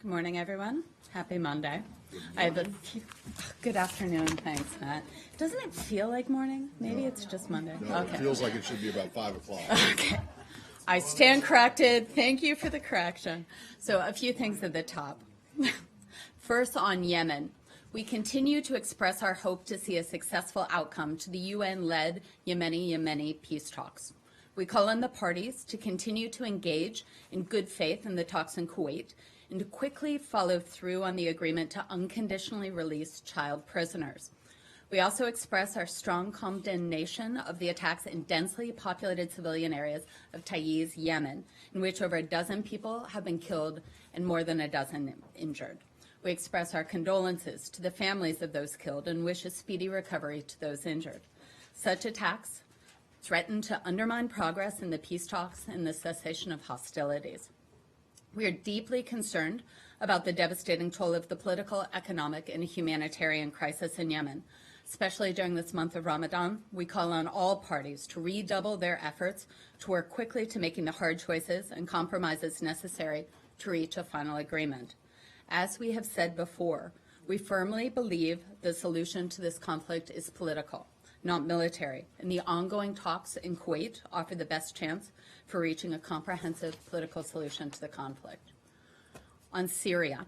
Good morning, everyone. Happy Monday. I have a few, good afternoon. Thanks, Matt. Doesn't it feel like morning? Maybe it's just Monday. No, okay. It feels like it should be about 5 o'clock. Okay. I stand corrected. Thank you for the correction. So a few things at the top. First, on Yemen. We continue to express our hope to see a successful outcome to the UN-led Yemeni peace talks. We call on the parties to continue to engage in good faith in the talks in Kuwait and to quickly follow through on the agreement to unconditionally release child prisoners. We also express our strong condemnation of the attacks in densely populated civilian areas of Taiz, Yemen, in which over a dozen people have been killed and more than a dozen injured. We express our condolences to the families of those killed and wish a speedy recovery to those injured. Such attacks threaten to undermine progress in the peace talks and the cessation of hostilities. We are deeply concerned about the devastating toll of the political, economic, and humanitarian crisis in Yemen. Especially during this month of Ramadan, we call on all parties to redouble their efforts to work quickly to making the hard choices and compromises necessary to reach a final agreement. As we have said before, we firmly believe the solution to this conflict is political, not military, and the ongoing talks in Kuwait offer the best chance for reaching a comprehensive political solution to the conflict. On Syria,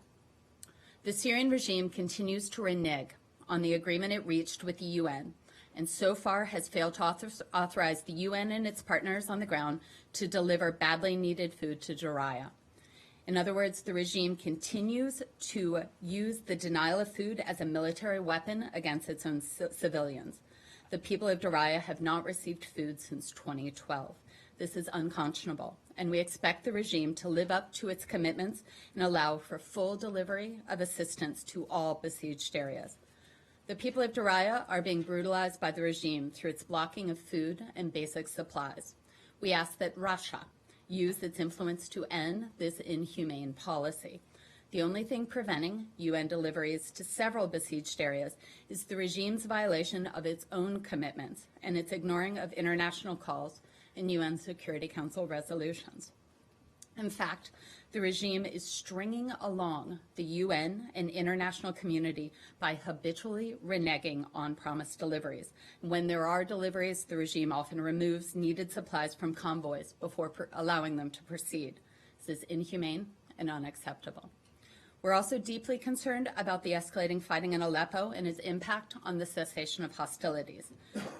the Syrian regime continues to renege on the agreement it reached with the UN, and so far has failed to authorize the UN and its partners on the ground to deliver badly needed food to Daraya. In other words, the regime continues to use the denial of food as a military weapon against its own civilians. The people of Daraya have not received food since 2012. This is unconscionable, and we expect the regime to live up to its commitments and allow for full delivery of assistance to all besieged areas. The people of Daraya are being brutalized by the regime through its blocking of food and basic supplies. We ask that Russia use its influence to end this inhumane policy. The only thing preventing UN deliveries to several besieged areas is the regime's violation of its own commitments and its ignoring of international calls and UN Security Council resolutions. In fact, the regime is stringing along the UN and international community by habitually reneging on promised deliveries. When there are deliveries, the regime often removes needed supplies from convoys before allowing them to proceed. This is inhumane and unacceptable. We're also deeply concerned about the escalating fighting in Aleppo and its impact on the cessation of hostilities.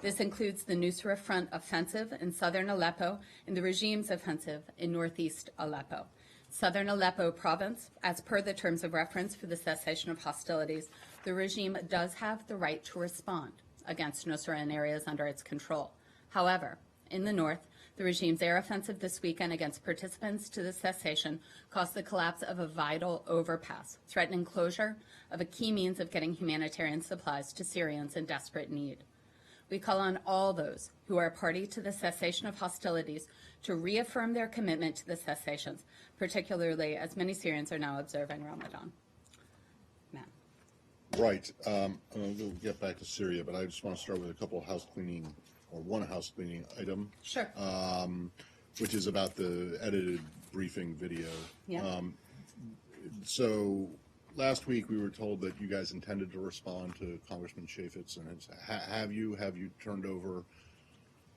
This includes the Nusra Front offensive in southern Aleppo and the regime's offensive in northeast Aleppo. Southern Aleppo province, as per the terms of reference for the cessation of hostilities, the regime does have the right to respond against Nusra in areas under its control. However, in the north, the regime's air offensive this weekend against participants to the cessation caused the collapse of a vital overpass, threatening closure of a key means of getting humanitarian supplies to Syrians in desperate need. We call on all those who are party to the cessation of hostilities to reaffirm their commitment to the cessations, particularly as many Syrians are now observing Ramadan. Matt. Right. We'll get back to Syria, but I just want to start with a couple of one house cleaning item. Sure. Which is about the edited briefing video. Yeah. So last week we were told that you guys intended to respond to Congressman Chaffetz, and have you turned over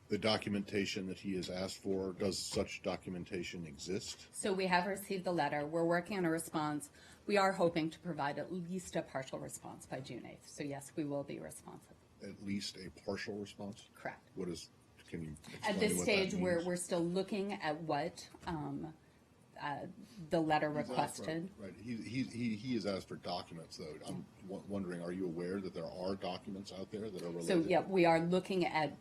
the documentation that he has asked for? Does such documentation exist? So we have received the letter. We're working on a response. We are hoping to provide at least a partial response by June 8th. So yes, we will be responsive. At least a partial response? Correct. Can you explain at this what stage, that means? we're still looking at what the letter requested. Right. He has asked for documents, though. I'm wondering, are you aware that there are documents out there that are related? So yeah, we are looking at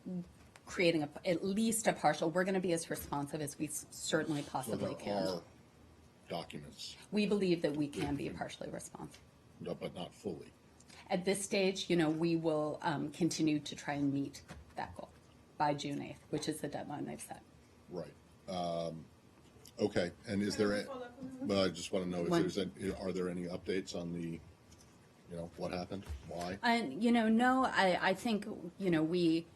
creating at least a partial. We're going to be as responsive as we certainly possibly can. There are documents. We believe that we can be partially responsive. No, but not fully. At this stage, we will continue to try and meet that goal by June 8th, which is the deadline they've set. Right. Okay. And is there? Well, I just want to know are there any updates on the, what happened, why? No. I think we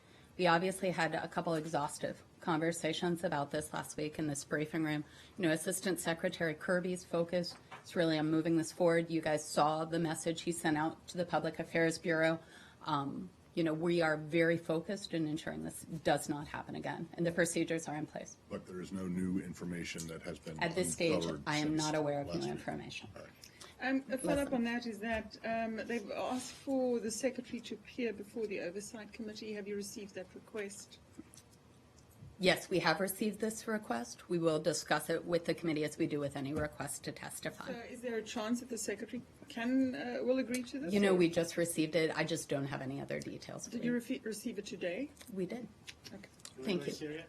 obviously had a couple exhaustive conversations about this last week in this briefing room. You know, Assistant Secretary Kirby's focus is really on moving this forward. You guys saw the message he sent out to the Public Affairs Bureau. You know, we are very focused in ensuring this does not happen again, and the procedures are in place. But there is no new information that has been At this stage, uncovered I am since not aware of last new week. information. All right. A follow-up on that is that they've asked for the secretary to appear before the oversight committee. Have you received that request? Yes, we have received this request. We will discuss it with the committee as we do with any request to testify. So is there a chance that the secretary will agree to this? You know, or we just received it. I just don't have any other details. Did you receive it today? We did. Okay. Thank you. Syria?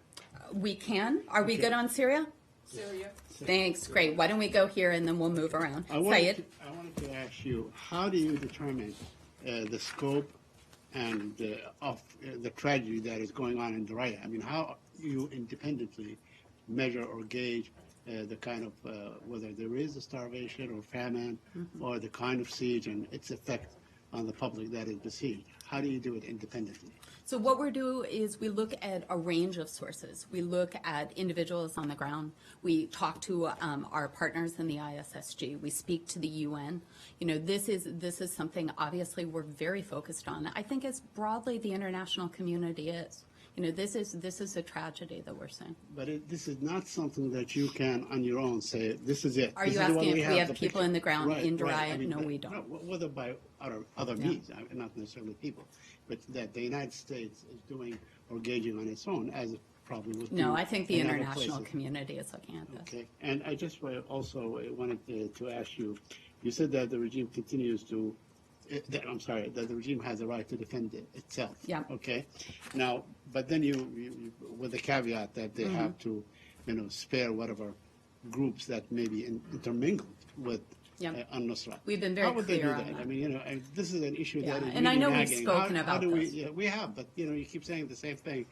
We can. Are we good on Syria? Syria. Thanks. Great. Why don't we go here and then we'll move around. I wanted Sayed? to ask you, how do you determine the scope and of the tragedy that is going on in Daraya? I mean, how you independently measure or gauge the kind of whether there is a starvation or famine or the kind of siege and its effect on the public that is besieged? How do you do it independently? So what we're doing is we look at a range of sources. We look at individuals on the ground. We talk to our partners in the ISSG. We speak to the UN. You know, this is something obviously we're very focused on. I think as broadly the international community is. You know, this is a tragedy that we're seeing. But this is not something that you can, on your own, say, this is it. Are This you is the one asking if we have the people picture. in the ground Right, in right. Daraya? No, we don't. Whether by other means, not necessarily people, but that the United States is doing or gauging on its own, as it probably would do. No, I think the in other international places. community is looking at this. Okay, and I just also wanted to ask you, you said that the regime continues to, that the regime has a right to defend itself. Yeah. Okay, now, but then you with the caveat that they have to, spare whatever groups that may be intermingled with Yep. al-Nusra. We've been very How would they clear do on that? that. I mean, and this is an issue Yeah, that is and I really know we've nagging. spoken how about do we, this. Yeah, we have, but you keep saying the same thing.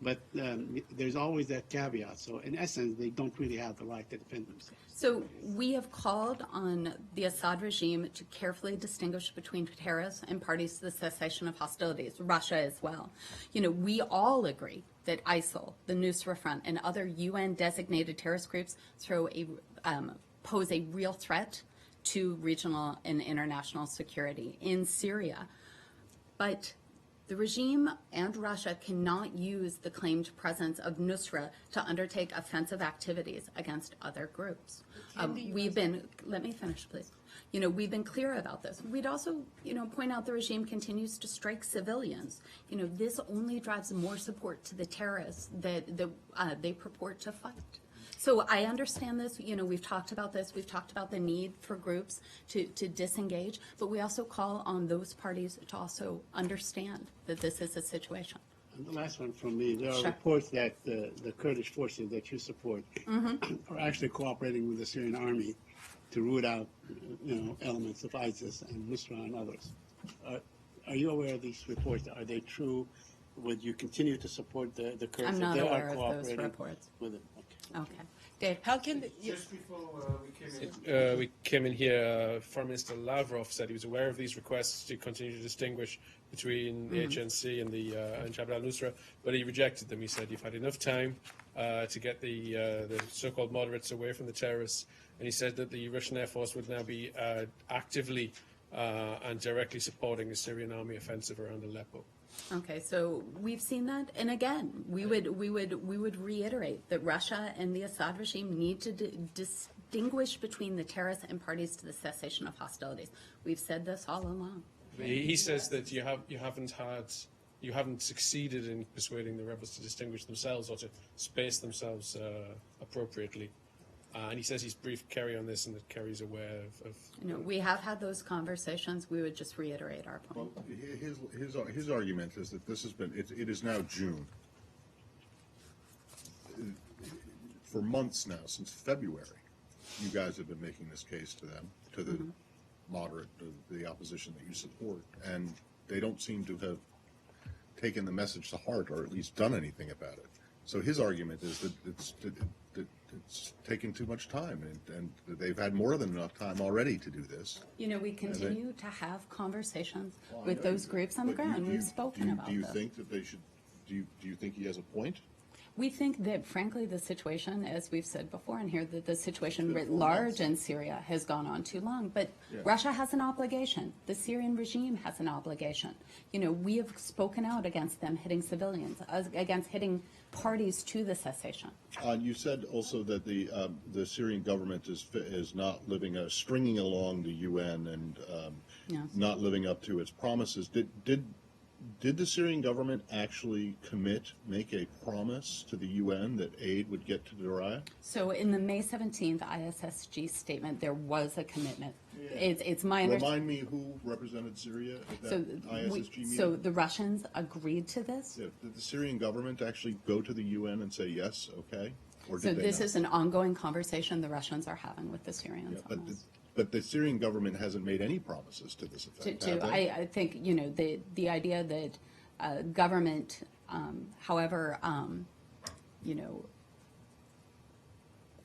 But there's always that caveat. So in essence, they don't really have the right to defend themselves. So we have called on the Assad regime to carefully distinguish between terrorists and parties to the cessation of hostilities, Russia as well. You know, we all agree that ISIL, the Nusra Front, and other UN-designated terrorist groups pose a real threat to regional and international security in Syria. But the regime and Russia cannot use the claimed presence of Nusra to undertake offensive activities against other groups. Let me finish, please. You know, we've been clear about this. We'd also, point out the regime continues to strike civilians. You know, this only drives more support to the terrorists that they purport to fight. So I understand this. You know, we've talked about this. We've talked about the need for groups to disengage, but we also call on those parties to also understand that this is a situation. And the last one from me, there are Sure. reports that the Kurdish forces that you support are actually cooperating with the Syrian army to root out, elements of ISIS and Nusra and others. Are you aware of these reports? Are they true? Would you continue to support the Kurds I'm if not they aware are of those cooperating reports. with it? Okay. Okay. Dave? How can Just before we came in here, Foreign Minister Lavrov said he was aware of these requests to continue to distinguish between the HNC and the and Jabhat al-Nusra, but he rejected them. He said you've had enough time to get the so-called moderates away from the terrorists, and he said that the Russian Air Force would now be actively and directly supporting the Syrian army offensive around Aleppo. Okay, so we've seen that, and again, we would reiterate that Russia and the Assad regime need to distinguish between the terrorists and parties to the cessation of hostilities. We've said this all along. He says that you haven't succeeded in persuading the rebels to distinguish themselves or to space themselves appropriately. And he says he's briefed Kerry on this and that Kerry's aware of You know, we have had those conversations. We would just reiterate our point. Well, his argument is that this has been, it is now June. For months now, since February, you guys have been making this case to them, to the moderate, the opposition that you support, and they don't seem to have taken the message to heart or at least done anything about it. So his argument is that it's taking too much time, and they've had more than enough time already to do this. You know, we continue to have conversations Well, I with know those you- groups on the but ground. We've spoken about Do you this. think that they should? Do you think he has a point? We think that, frankly, the situation, as we've said before in here, that the situation writ large in Syria has gone on too long. But Yeah. Russia has an obligation. The Syrian regime has an obligation. You know, we have spoken out against them hitting civilians, against hitting parties to the cessation. You said also that the Syrian government is not stringing along the UN and Yes. not living up to its promises. Did the Syrian government actually make a promise to the UN that aid would get to Daraya? So in the May 17th ISSG statement, there was a commitment. It's my understanding. Remind me who represented Syria at So, that ISSG meeting? so the Russians agreed to this. Yeah, did the Syrian government actually go to the UN and say yes, okay? Or So did they this not? is an ongoing conversation the Russians are having with the Syrians Yeah, on this. but the Syrian government hasn't made any promises to this effect, have they? I think, you know, the idea that government, however, you know,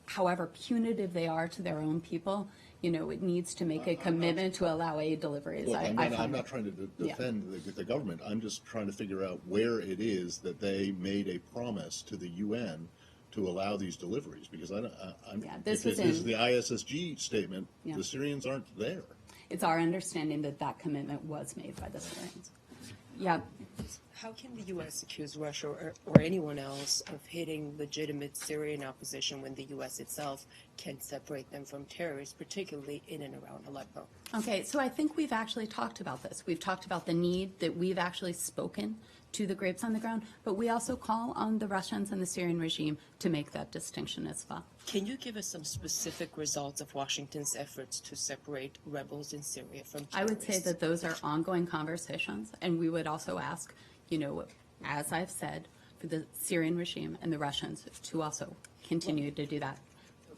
however punitive they are to their own people, you know, it needs to make a commitment to allow aid deliveries. Look, I'm find not it- trying to Yeah. defend the government. I'm just trying to figure out where it is that they made a promise to the UN to allow these deliveries, because I'm, Yeah, this if was this is in- the ISSG statement, Yeah. the Syrians aren't there. It's our understanding that that commitment was made by the Syrians. Yeah, How can the U.S. accuse Russia or anyone else of hitting legitimate Syrian opposition when the U.S. itself can separate them from terrorists, particularly in and around Aleppo? okay, so I think we've actually talked about this. We've talked about the need that we've actually spoken to the grapes on the ground, but we also call on the Russians and the Syrian regime to make that distinction as well. Can you give us some specific results of Washington's efforts to separate rebels in Syria from terrorists? I would say that those are ongoing conversations, and we would also ask, you know, as I've said, for the Syrian regime and the Russians to also continue to do that.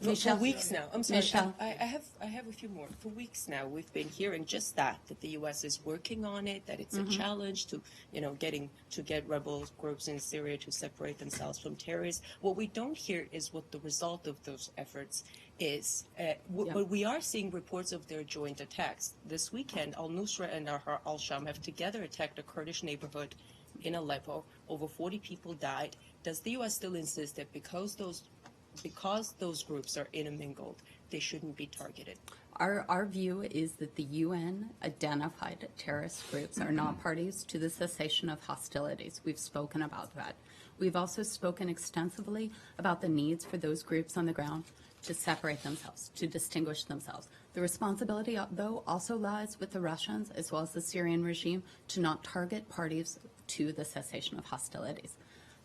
For weeks now. I'm sorry. Michelle? I have a few more. For weeks now, we've been hearing just that the U.S. is working on it, that it's a challenge to, you know, get rebel groups in Syria to separate themselves from terrorists. What we don't hear is what the result of those efforts is. But we are seeing reports of their joint attacks. This weekend, al-Nusra and al-Sham have together attacked a Kurdish neighborhood in Aleppo. Over 40 people died. Does the U.S. still insist that because those groups are intermingled, they shouldn't be targeted? Our view is that the UN identified terrorist groups are not parties to the cessation of hostilities. We've spoken about that. We've also spoken extensively about the needs for those groups on the ground to separate themselves, to distinguish themselves. The responsibility, though, also lies with the Russians as well as the Syrian regime to not target parties to the cessation of hostilities.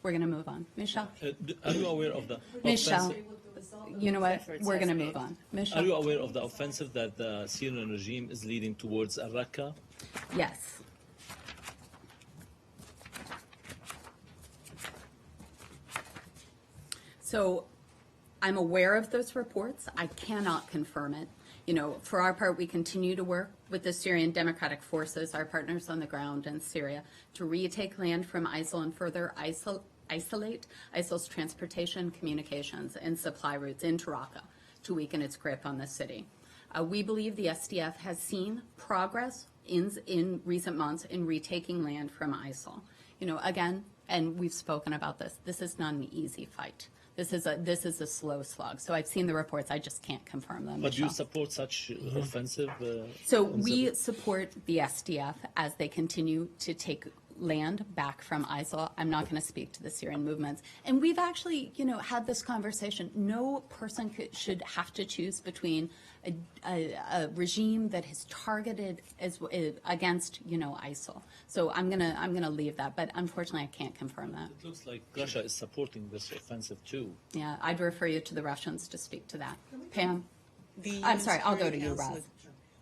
We're going to move on. Michelle? Are you aware of the Michelle, offensive? you know what? Efforts We're going to has move made. on. Are Michelle? you aware of the offensive that the Syrian regime is leading towards Al-Raqqa? Yes. So I'm aware of those reports. I cannot confirm it. You know, for our part, we continue to work with the Syrian Democratic Forces, our partners on the ground in Syria, to retake land from ISIL and further isolate ISIL's transportation, communications, and supply routes into Raqqa to weaken its grip on the city. We believe the SDF has seen progress in recent months in retaking land from ISIL. You know, again, and we've spoken about this, this is not an easy fight. This is a slow slog. So I've seen the reports. I just can't confirm them. But do you Michelle. support such offensive? So we support the SDF as they continue to take land back from ISIL. I'm not going to speak to the Syrian movements. And we've actually, you know, had this conversation. No person should have to choose between a regime that has targeted against, you know, ISIL. So I'm gonna leave that. But unfortunately, I can't confirm that. It looks like Russia is supporting this offensive too. Yeah, I'd refer you to the Russians to speak to that. Pam? The I'm UN sorry, I'll go Security to you, Council- Roz.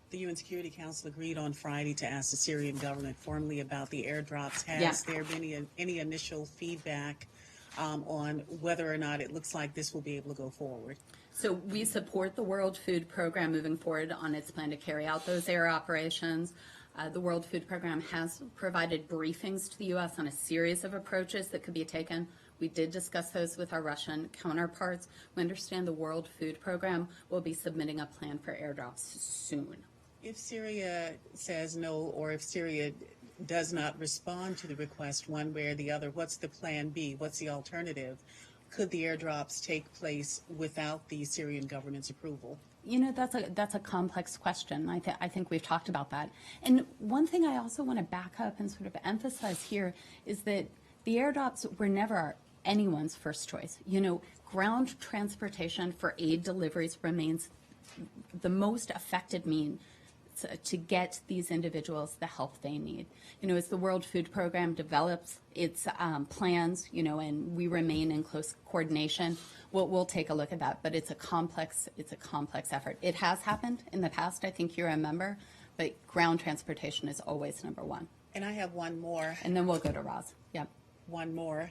The UN Security Council agreed on Friday to ask the Syrian government formally about the airdrops. Has Yeah. there been any initial feedback on whether or not it looks like this will be able to go forward? So we support the World Food Program moving forward on its plan to carry out those air operations. The World Food Program has provided briefings to the U.S. on a series of approaches that could be taken. We did discuss those with our Russian counterparts. We understand the World Food Program will be submitting a plan for airdrops soon. If Syria says no, or if Syria does not respond to the request one way or the other, what's the plan B? What's the alternative? Could the airdrops take place without the Syrian government's approval? You know, that's a complex question. I think we've talked about that. And one thing I also want to back up and sort of emphasize here is that the airdrops were never anyone's first choice. You know, ground transportation for aid deliveries remains the most effective means to get these individuals the help they need. You know, as the World Food Program develops its plans, you know, and we remain in close coordination, we'll take a look at that. But it's a complex effort. It has happened in the past, I think you remember, but ground transportation is always number one. And I have one more. And then we'll go to Roz. Yep. One more.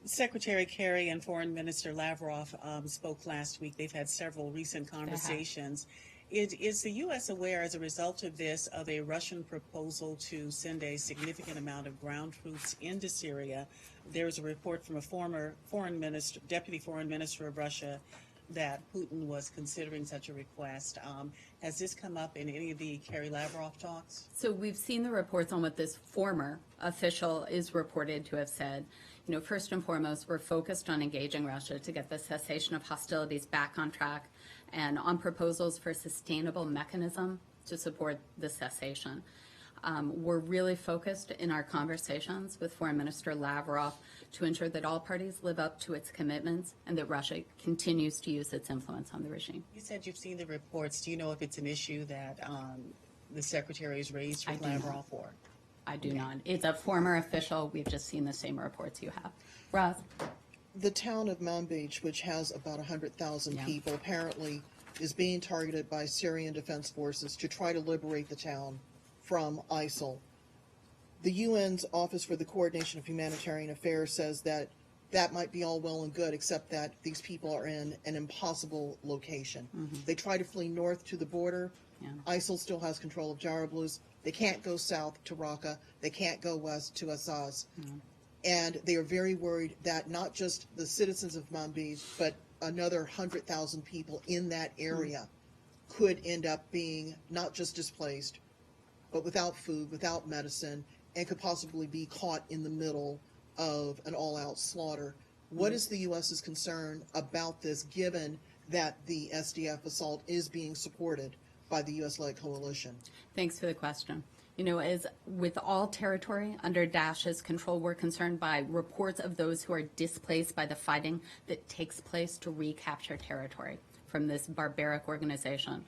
Secretary Kerry and Foreign Minister Lavrov spoke last week. They've had several recent conversations. Is the U.S. aware, as a result of this, of a Russian proposal to send a significant amount of ground troops into Syria? There's a report from a former deputy foreign minister of Russia that Putin was considering such a request. Has this come up in any of the Kerry Lavrov talks? So we've seen the reports on what this former official is reported to have said. You know, first and foremost, we're focused on engaging Russia to get the cessation of hostilities back on track and on proposals for a sustainable mechanism to support the cessation. We're really focused in our conversations with Foreign Minister Lavrov to ensure that all parties live up to its commitments and that Russia continues to use its influence on the regime. You said you've seen the reports. Do you know if it's an issue that the Secretary has raised with I do Lavrov not. for? I do not. It's a former official. We've just seen the same reports you have. Roz? The town of Manbij, which has about 100,000 Yeah. people, apparently is being targeted by Syrian Defense Forces to try to liberate the town from ISIL. The UN's Office for the Coordination of Humanitarian Affairs says that that might be all well and good, except that these people are in an impossible location. They try to flee north to the border. Yeah. ISIL still has control of Jarablus. They can't go south to Raqqa. They can't go west to Azaz. And they are very worried that not just the citizens of Manbij, but another 100,000 people in that area could end up being not just displaced, but without food, without medicine, and could possibly be caught in the middle of an all-out slaughter. What is the U.S.'s concern about this, given that the SDF assault is being supported by the U.S.-led coalition? Thanks for the question. You know, as with all territory under Daesh's control, we're concerned by reports of those who are displaced by the fighting that takes place to recapture territory from this barbaric organization.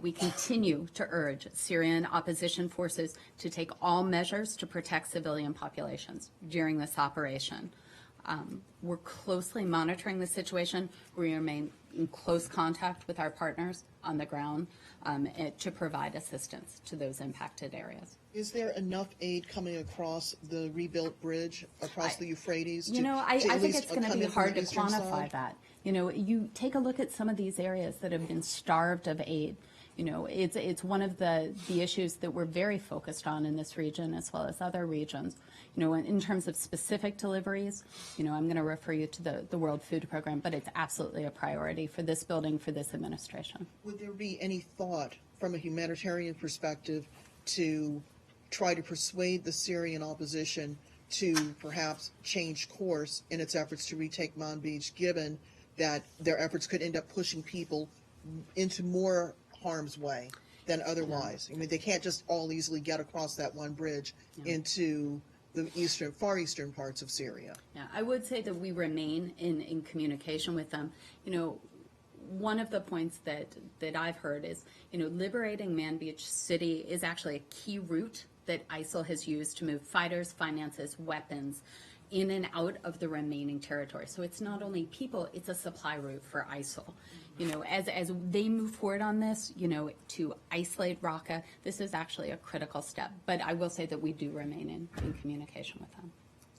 We continue to urge Syrian opposition forces to take all measures to protect civilian populations during this operation. We're closely monitoring the situation. We remain in close contact with our partners on the ground to provide assistance to those impacted areas. Is there enough aid coming across the rebuilt bridge across the Euphrates? You know, I at think least it's going to come be in from hard the to eastern quantify side? that. You know, you take a look at some of these areas that have been starved of aid. You know, it's one of the issues that we're very focused on in this region as well as other regions. You know, in terms of specific deliveries, you know, I'm going to refer you to the World Food Program, but it's absolutely a priority for this building, for this administration. Would there be any thought from a humanitarian perspective to try to persuade the Syrian opposition to perhaps change course in its efforts to retake Manbij, given that their efforts could end up pushing people into more harm's way than otherwise? I mean, they can't just all easily get across that one bridge into the far eastern parts of Syria. Yeah, I would say that we remain in communication with them. You know, one of the points that I've heard is, you know, liberating Manbij city is actually a key route that ISIL has used to move fighters, finances, weapons in and out of the remaining territory. So it's not only people, it's a supply route for ISIL. You know, as they move forward on this, you know, to isolate Raqqa, this is actually a critical step. But I will say that we do remain in communication with them.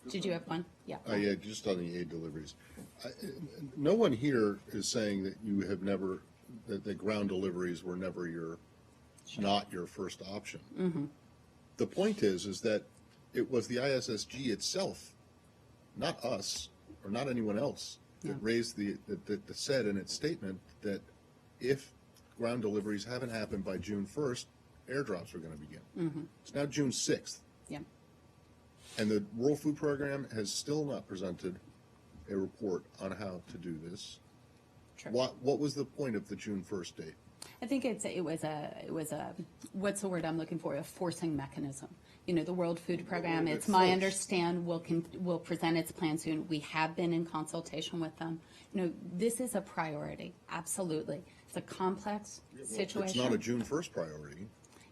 Did you have one? Yeah. Yeah, just on the aid deliveries. No one here is saying that you have never, that the ground deliveries were never not your first option. The point is that it was the ISSG itself, not us or not anyone else, that raised that said in its statement that if ground deliveries haven't happened by June 1st, airdrops were going to begin. It's now June 6th, Yeah. and the World Food Program has still not presented a report on how to do this. Sure. What was the point of the June 1st date? I think it was a what's the word I'm looking for? A forcing mechanism. You know, the World Food Program. It's my forced. understand will present its plan soon. We have been in consultation with them. You know, this is a priority. Absolutely, it's a complex situation. It's not a June 1st priority.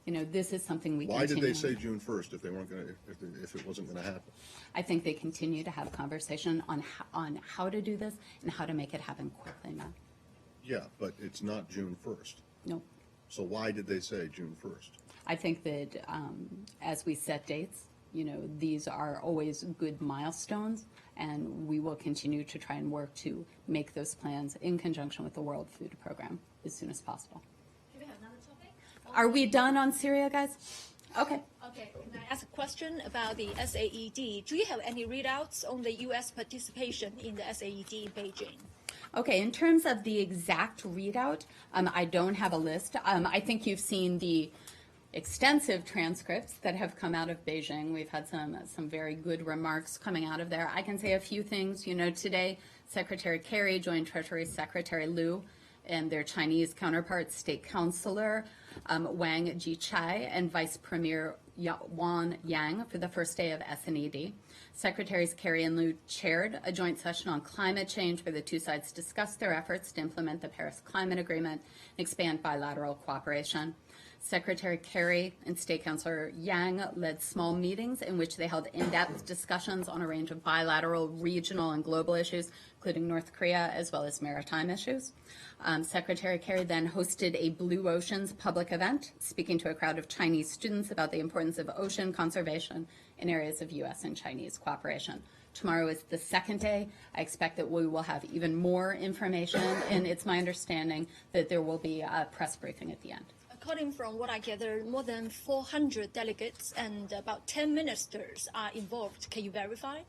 You know, this is something we. Why did continue. they say June 1st if they weren't going to, if it wasn't going to happen? I think they continue to have conversation on how to do this and how to make it happen quickly, Matt. Yeah, but it's not June 1st. No. So why did they say June 1st? I think that as we set dates, you know, these are always good milestones, and we will continue to try and work to make those plans in conjunction with the World Food Program as soon as possible. Do we have another topic? Are we done on Syria, guys? Okay. Okay, can I ask a question about the SAED? Do you have any readouts on the U.S. participation in the SAED in Beijing? Okay, in terms of the exact readout, I don't have a list. I think you've seen the extensive transcripts that have come out of Beijing. We've had some very good remarks coming out of there. I can say a few things. You know, today, Secretary Kerry joined Treasury Secretary Liu and their Chinese counterpart, State Councilor Wang Jichai, and Vice Premier Wang Yang for the first day of SNED. Secretaries Kerry and Liu chaired a joint session on climate change where the two sides discussed their efforts to implement the Paris Climate Agreement and expand bilateral cooperation. Secretary Kerry and State Councilor Yang led small meetings in which they held in-depth discussions on a range of bilateral, regional, and global issues, including North Korea, as well as maritime issues. Secretary Kerry then hosted a Blue Oceans public event, speaking to a crowd of Chinese students about the importance of ocean conservation in areas of U.S. and Chinese cooperation. Tomorrow is the second day. I expect that we will have even more information, and it's my understanding that there will be a press briefing at the end. According from what I gather, more than 400 delegates and about 10 ministers are involved. Can you verify?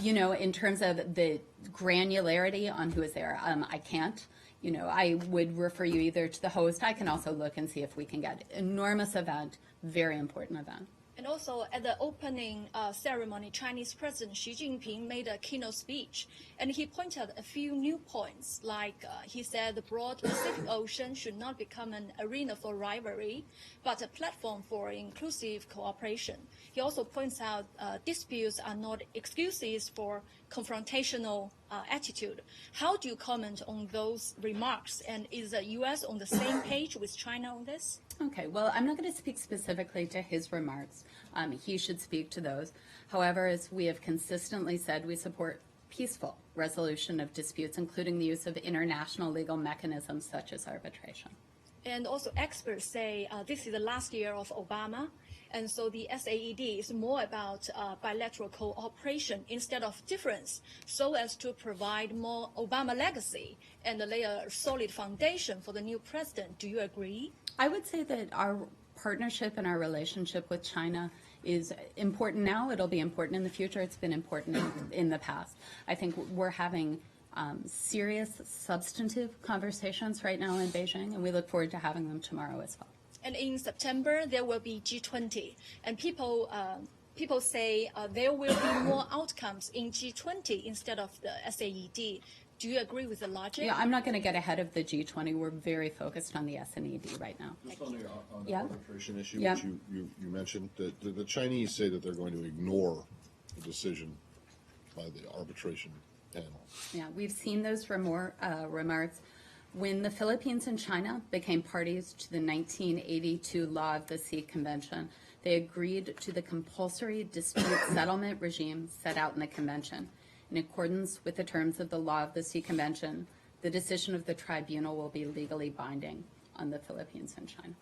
You know, in terms of the granularity on who is there, I can't. You know, I would refer you either to the host. I can also look and see if we can get enormous event, very important event. And also, at the opening ceremony, Chinese President Xi Jinping made a keynote speech, and he pointed out a few new points, like he said the broad Pacific Ocean should not become an arena for rivalry, but a platform for inclusive cooperation. He also points out disputes are not excuses for confrontational attitude. How do you comment on those remarks, and is the U.S. on the same page with China on this? Okay, well, I'm not going to speak specifically to his remarks. He should speak to those. However, as we have consistently said, we support peaceful resolution of disputes, including the use of international legal mechanisms such as arbitration. And also experts say this is the last year of Obama, and so the SAED is more about bilateral cooperation instead of difference, so as to provide more Obama legacy and lay a solid foundation for the new president. Do you agree? I would say that our partnership and our relationship with China is important now. It'll be important in the future. It's been important in the past. I think we're having serious, substantive conversations right now in Beijing, and we look forward to having them tomorrow as well. And in September, there will be G20, and people say there will be more outcomes in G20 instead of the SAED. Do you agree with the logic? Yeah, I'm not going to get ahead of the G20. We're very focused on the SNED right now. Just on the Yeah. arbitration issue, Yeah. which you mentioned, the Chinese say that they're going to ignore the decision by the arbitration panel. Yeah, we've seen those remarks. When the Philippines and China became parties to the 1982 Law of the Sea Convention, they agreed to the compulsory dispute settlement regime set out in the convention. In accordance with the terms of the Law of the Sea Convention, the decision of the tribunal will be legally binding on the Philippines and China.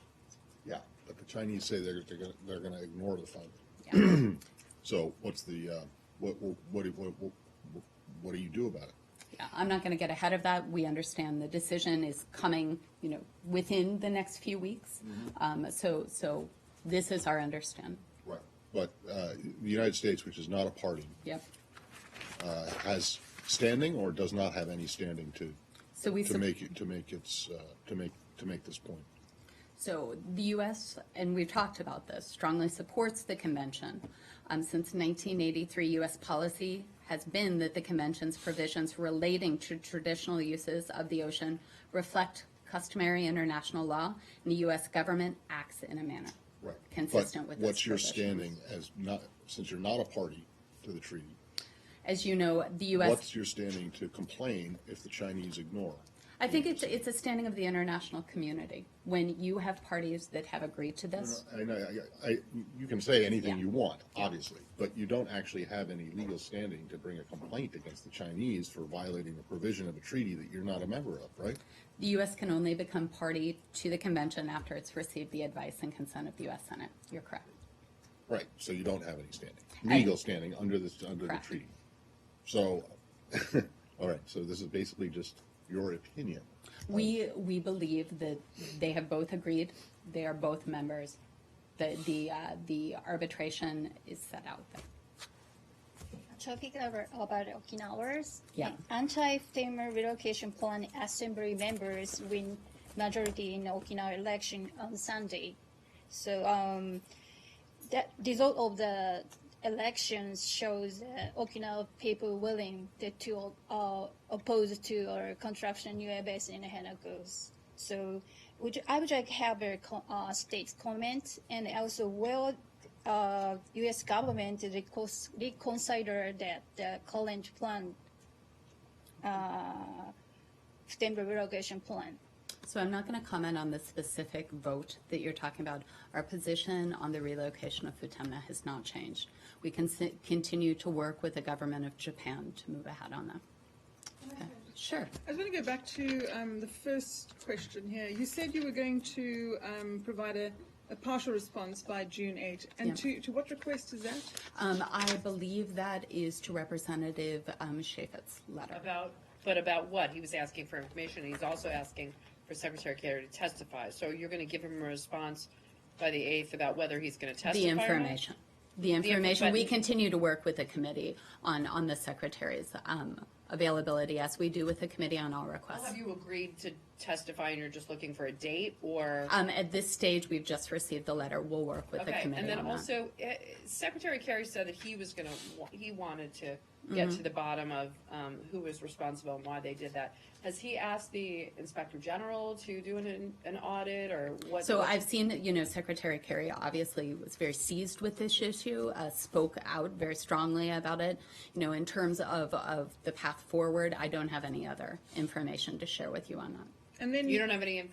Yeah, but the Chinese say they're going to ignore the finding. Yeah. So what's the what do you do about it? Yeah, I'm not going to get ahead of that. We understand the decision is coming, you know, within the next few weeks. So this is our understanding. Right. But the United States, which is not a party, Yep. has standing or does not have any standing to So we make this point. So the U.S., and we've talked about this, strongly supports the convention. Since 1983, U.S. policy has been that the convention's provisions relating to traditional uses of the ocean reflect customary international law, and the U.S. government acts in a manner Right. consistent But with what's its your provisions. standing as not, since you're not a party to the treaty, As you know, the U.S. what's your standing to complain if the Chinese ignore? I think it's a standing of the international community. When you have parties that have agreed to this, I know, you can say anything Yeah. you want, obviously, but you don't actually have any legal standing to bring a complaint against the Chinese for violating a provision of a treaty that you're not a member of, right? the U.S. can only become party to the convention after it's received the advice and consent of the U.S. Senate. You're correct. Right, so you don't have any standing, legal standing under the Correct. treaty. So, all right, so this is basically just your opinion. We believe that they have both agreed. They are both members. The arbitration is set out there. Topic about Okinawans. Yeah. Anti-FEMA relocation plan assembly members win majority in Okinawa election on Sunday. So that result of the elections shows Okinawa people willing to oppose to or construction new base in Henagos. So I would like to have a state's comment, and also will U.S. government reconsider that the current plan, FEMA relocation plan. So I'm not going to comment on the specific vote that you're talking about. Our position on the relocation of Futenma has not changed. We can continue to work with the government of Japan to move ahead on that. Okay. Sure. I just want to go back to the first question here. You said you were going to provide a partial response by June 8. And to what request is that? I believe that is to Representative Chaffetz's letter. About what? He was asking for information. He's also asking for Secretary Kerry to testify. So you're going to give him a response by the 8th about whether he's going to testify The or not? information. The information. but- We continue to work with the committee on the Secretary's availability, as we do with the committee on all requests. Have you agreed to testify and you're just looking for a date, or? At this stage, we've just received the letter. We'll work with the Okay, committee and then on that. also, Secretary Kerry said that he was he wanted to get to the bottom of who was responsible and why they did that. Has he asked the Inspector General to do an audit, or what? So I've seen, Secretary Kerry obviously was very seized with this issue, spoke out very strongly about it. In terms of the path forward, I don't have any other information to share with you on that. And then You don't have any.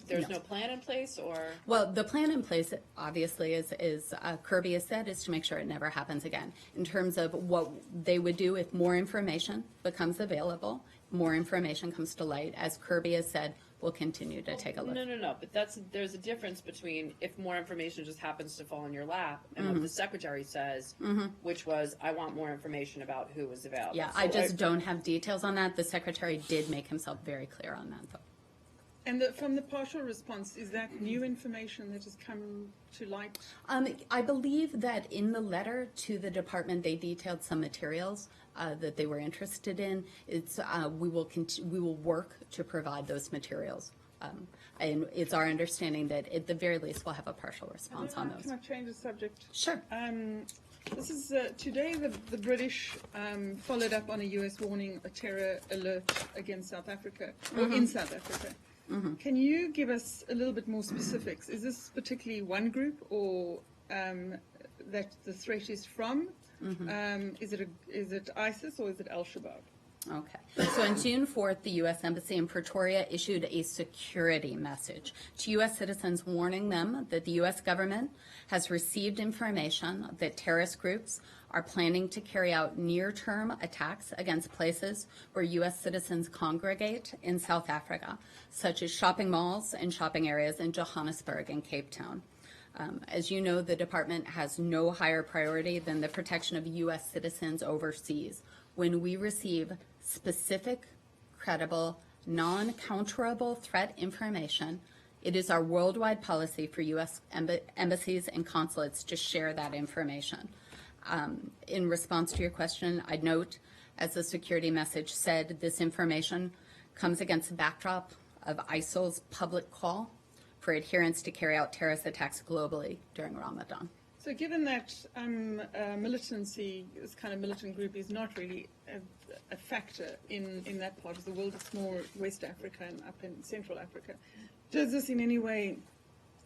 There's No. no plan in place, or? Well, the plan in place, obviously, is Kirby has said, is to make sure it never happens again. In terms of what they would do if more information becomes available, more information comes to light, as Kirby has said, we'll continue to take a look. No. But there's a difference between if more information just happens to fall in your lap and what the Secretary says, which was, I want more information about who was available. Yeah, So I just don't have details on that. The Secretary did make himself very clear on that, though. And from the partial response, is that new information that has come to light? I believe that in the letter to the department, they detailed some materials that they were interested in. It's we will work to provide those materials, and it's our understanding that at the very least we'll have a partial response on Can those. I change the subject? Sure. This is today the British followed up on a U.S. warning, a terror alert against South Africa, or in South Africa. Can you give us a little bit more specifics? Is this particularly one group, or that the threat is from? Is it ISIS or is it Al-Shabaab? Okay. So on June 4th, the U.S. Embassy in Pretoria issued a security message to U.S. citizens warning them that the U.S. government has received information that terrorist groups are planning to carry out near-term attacks against places where U.S. citizens congregate in South Africa, such as shopping malls and shopping areas in Johannesburg and Cape Town. As you know, the department has no higher priority than the protection of U.S. citizens overseas. When we receive specific, credible, non-counterable threat information, it is our worldwide policy for U.S. embassies and consulates to share that information. In response to your question, I'd note, as the security message said, this information comes against the backdrop of ISIL's public call for adherents to carry out terrorist attacks globally during Ramadan. So given that militancy, this kind of militant group, is not really a factor in that part of the world, it's more West Africa and up in Central Africa, does this in any way,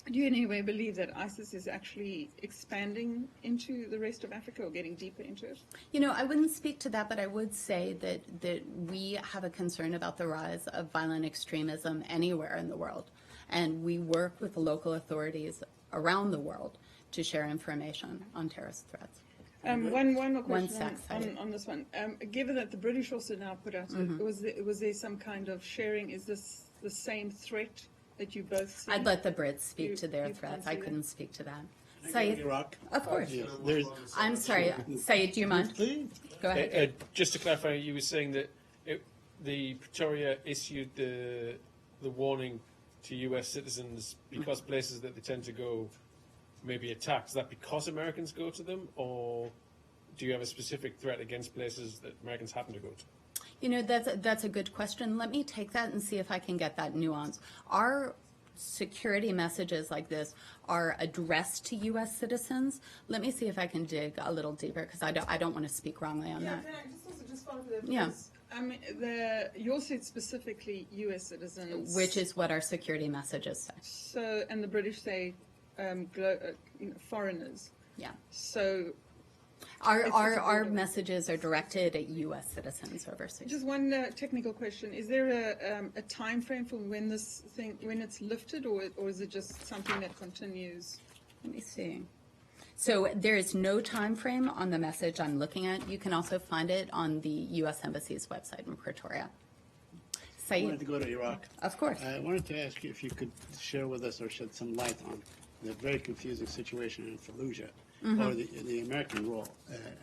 do you in any way believe that ISIS is actually expanding into the rest of Africa or getting deeper into it? You know, I wouldn't speak to that, but I would say that we have a concern about the rise of violent extremism anywhere in the world. And we work with the local authorities around the world to share information on terrorist threats. One more question sec, on this one. Given that the British also now put out, was there some kind of sharing? Is this the same threat that you both see? I'd let the Brits speak to their you threats. can't I see couldn't speak to that. Can I go to Saeed? Iraq? Of course. Yes, there's, I'm sorry. Saeed, do you mind? please. Go ahead. Just to clarify, you were saying that the Pretoria issued the warning to U.S. citizens because places that they tend to go may be attacked. Is that because Americans go to them, or do you have a specific threat against places that Americans happen to go to? You know, that's a good question. Let me take that and see if I can get that nuance. Our security messages like this are addressed to U.S. citizens. Let me see if I can dig a little deeper, because I don't want to speak wrongly on that. Can I just follow up with that? Yeah. Because, you said specifically U.S. citizens. Which is what our security messages say. So, and the British say foreigners. Yeah. So Our messages are directed at U.S. citizens overseas. just one technical question: is there a time frame for when it's lifted, or is it just something that continues? Let me see. So there is no time frame on the message I'm looking at. You can also find it on the U.S. Embassy's website in Pretoria. I wanted to Saeed? go to Iraq. Of course. I wanted to ask you if you could share with us or shed some light on the very confusing situation in Fallujah, or the American role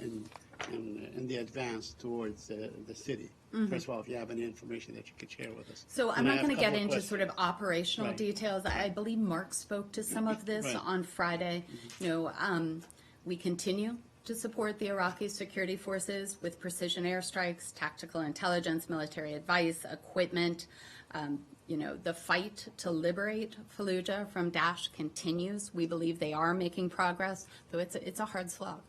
in the advance towards the city. First of all, if you have any information that you could share with us. So I'm And I not have going a to get couple of into sort of questions. operational Right. details. I believe Mark spoke to some of this Right. on Friday. You know, we continue to support the Iraqi security forces with precision airstrikes, tactical intelligence, military advice, equipment. You know, the fight to liberate Fallujah from Daesh continues. We believe they are making progress, though it's a hard slog.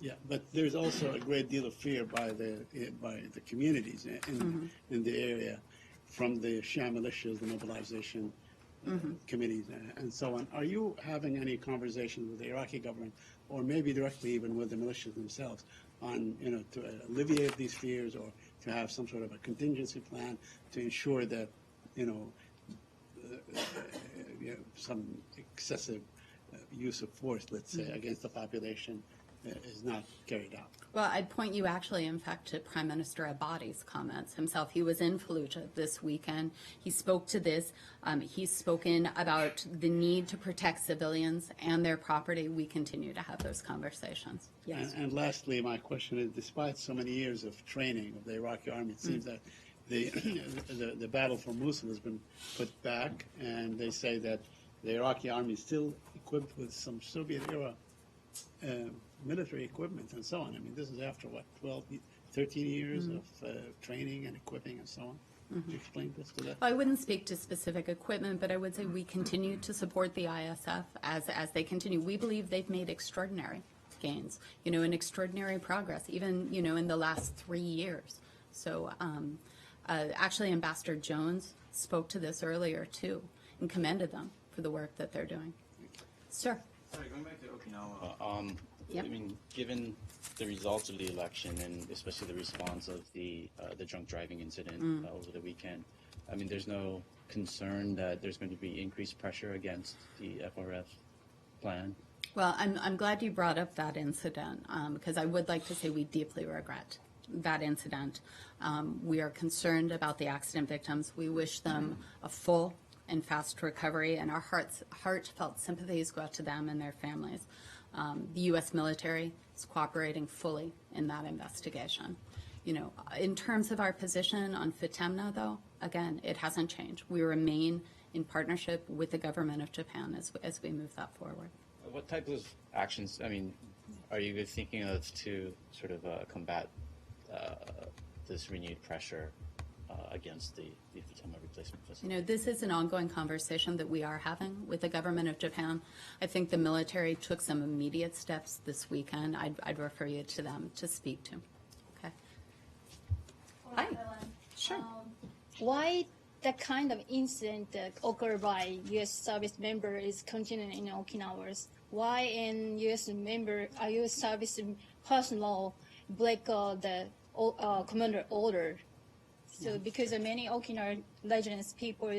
Yeah, but there's also a great deal of fear by the communities in the area, from the Shia militias, the mobilization committees, and so on. Are you having any conversations with the Iraqi government, or maybe directly even with the militias themselves, on to alleviate these fears, or to have some sort of a contingency plan to ensure that some excessive use of force, let's say, against the population is not carried out? Well, I'd point you actually, in fact, to Prime Minister Abadi's comments himself. He was in Fallujah this weekend. He spoke to this. He's spoken about the need to protect civilians and their property. We continue to have those conversations. Yes. And lastly, my question is, despite so many years of training of the Iraqi army, it seems that the battle for Mosul has been put back, and they say that the Iraqi army is still equipped with some Soviet-era military equipment and so on. I mean, this is after, 13 years of training and equipping and so on. Could you explain this to that? Well, I wouldn't speak to specific equipment, but I would say we continue to support the ISF as they continue. We believe they've made extraordinary gains, and extraordinary progress, even, in the last 3 years. So actually, Ambassador Jones spoke to this earlier, too, and commended them for the work that they're doing. Sir. Sorry, going back to Okinawa. Yep. I mean, given the results of the election, and especially the response of the drunk driving incident over the weekend, I mean, there's no concern that there's going to be increased pressure against the FRF plan? Well, I'm glad you brought up that incident, because I would like to say we deeply regret that incident. We are concerned about the accident victims. We wish them a full and fast recovery, and our heartfelt sympathies go out to them and their families. The U.S. military is cooperating fully in that investigation. In terms of our position on FITEMNA, though, again, it hasn't changed. We remain in partnership with the government of Japan as we move that forward. What type of actions, I mean, are you thinking of to sort of combat this renewed pressure against the Futama replacement You facility. know, this is an ongoing conversation that we are having with the government of Japan. I think the military took some immediate steps this weekend. I'd refer you to them to speak to. Okay. Hi. Sure. Why that kind of incident that occurred by U.S. service member is continuing in Okinawa? Why in U.S. service personnel break the commander order? So because many Okinawa residents people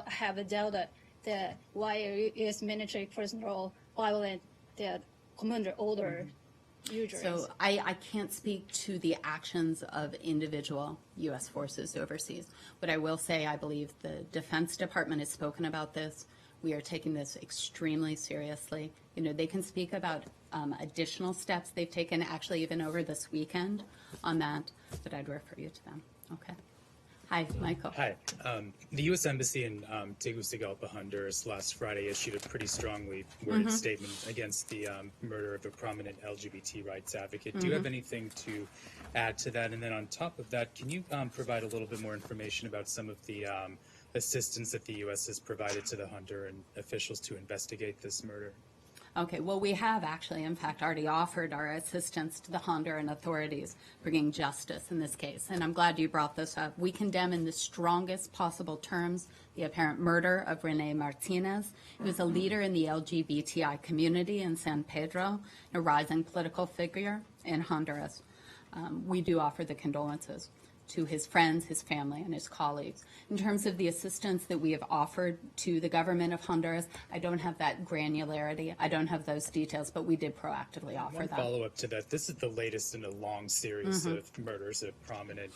have a doubt that why U.S. military personnel violate the commander order. Usually. So I can't speak to the actions of individual U.S. forces overseas. But I will say I believe the Defense Department has spoken about this. We are taking this extremely seriously. You know, they can speak about additional steps they've taken actually even over this weekend on that, but I'd refer you to them. Okay. Hi, Michael. Hi. The U.S. Embassy in Tegucigalpa, Honduras, last Friday issued a pretty strongly worded statement against the murder of a prominent LGBT rights advocate. Do you have anything to add to that? And then on top of that, can you provide a little bit more information about some of the assistance that the U.S. has provided to the Honduran officials to investigate this murder? Okay, well, we have actually, in fact, already offered our assistance to the Honduran authorities, bringing justice in this case. And I'm glad you brought this up. We condemn in the strongest possible terms the apparent murder of Rene Martinez. He was a leader in the LGBTI community in San Pedro, a rising political figure in Honduras. We do offer the condolences to his friends, his family, and his colleagues. In terms of the assistance that we have offered to the government of Honduras, I don't have that granularity. I don't have those details, but we did proactively offer One that. follow-up to that. This is the latest in a long series of murders of prominent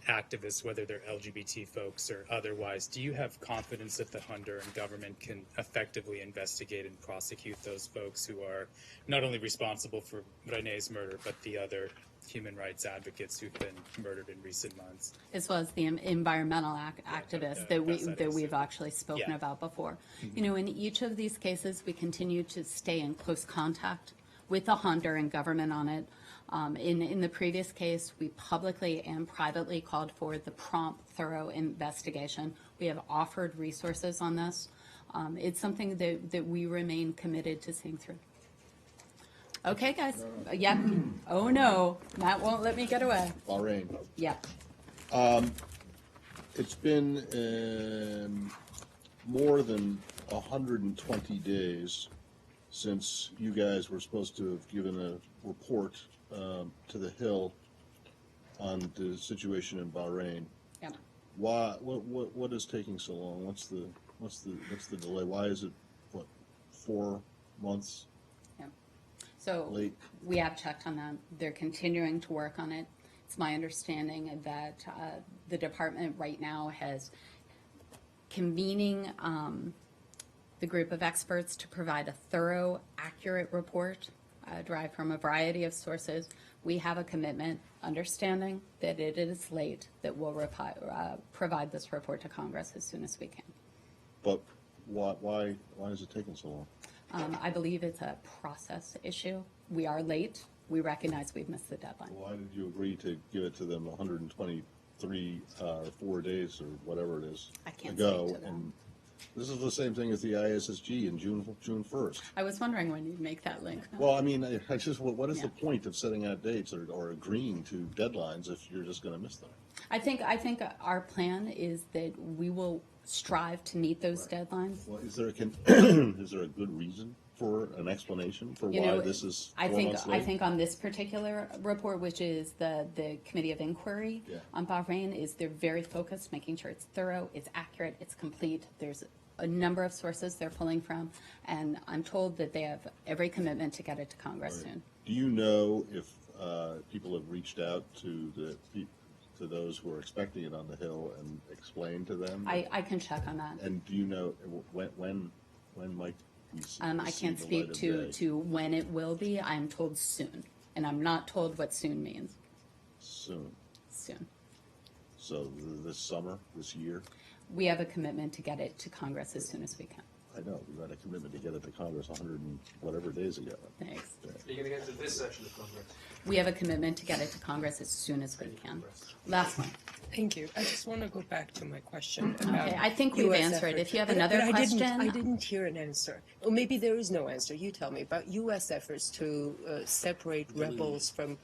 activists, whether they're LGBT folks or otherwise. Do you have confidence that the Honduran government can effectively investigate and prosecute those folks who are not only responsible for Rene's murder, but the other human rights advocates who've been murdered in recent months? As well as the environmental activists that we've actually spoken about before. You know, in each of these cases, we continue to stay in close contact with the Honduran government on it. In the previous case, we publicly and privately called for the prompt, thorough investigation. We have offered resources on this. It's something that we remain committed to seeing through. Okay, guys. Yep. Oh, no. Matt won't let me get away. Bahrain. Yep. It's been more than 120 days since you guys were supposed to have given a report to the Hill on the situation in Bahrain. Yep. Why? What is taking so long? What's the delay? Why is it 4 months? So late? We have checked on that. They're continuing to work on it. It's my understanding that the department right now has convening the group of experts to provide a thorough, accurate report derived from a variety of sources. We have a commitment, understanding that it is late, that we'll provide this report to Congress as soon as we can. But why is it taking so long? I believe it's a process issue. We are late. We recognize we've missed the deadline. Why did you agree to give it to them 123 or 4 days or whatever it is I can't ago? speak to that. And this is the same thing as the ISSG in June 1st. I was wondering when you'd make that link. Well, I mean, I just what is the point of setting out dates or agreeing to deadlines if you're just going to miss them? I think our plan is that we will strive to meet those deadlines. Well, is there a good reason for an explanation for You why know, this is 4 I months late? think on this particular report, which is the Committee of Inquiry on Bahrain, is they're very focused, making sure it's thorough, it's accurate, it's complete. There's a number of sources they're pulling from, and I'm told that they have every commitment to get it to Congress soon. Do you know if people have reached out to those who are expecting it on the Hill and explained to them? I can check on that. And do you know when might we see I can't the speak light of day? to when it will be. I'm told soon, and I'm not told what soon means. Soon. Soon. So this summer, this year? We have a commitment to get it to Congress as soon as we can. I know, we had a commitment to get it to Congress 100 and whatever days ago. Thanks. Are you going to get to this section of Congress? We have a commitment to get it to Congress as soon as we can. Last one. Thank you. I just want to go back to my question about Okay, I think we've US answered. efforts. If you have But- another but question. I didn't hear an answer. Or maybe there is no answer. You tell me about U.S. efforts to separate rebels from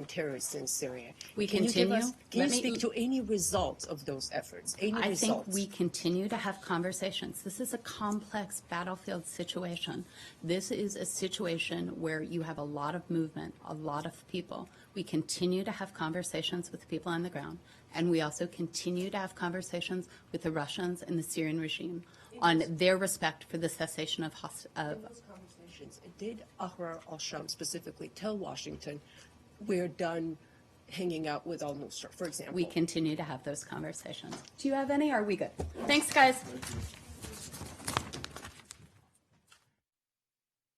terrorists in Syria. We Can you give continue? us? Can Let you me- speak to any results of those efforts? Any I results? think we continue to have conversations. This is a complex battlefield situation. This is a situation where you have a lot of movement, a lot of people. We continue to have conversations with people on the ground, and we also continue to have conversations with the Russians and the Syrian regime on their respect for the cessation of those conversations, did Ahrar al-Sham specifically tell Washington, we're done hanging out with al-Nusra, for example? We continue to have those conversations. Do you have any, or are we good? Thanks, guys.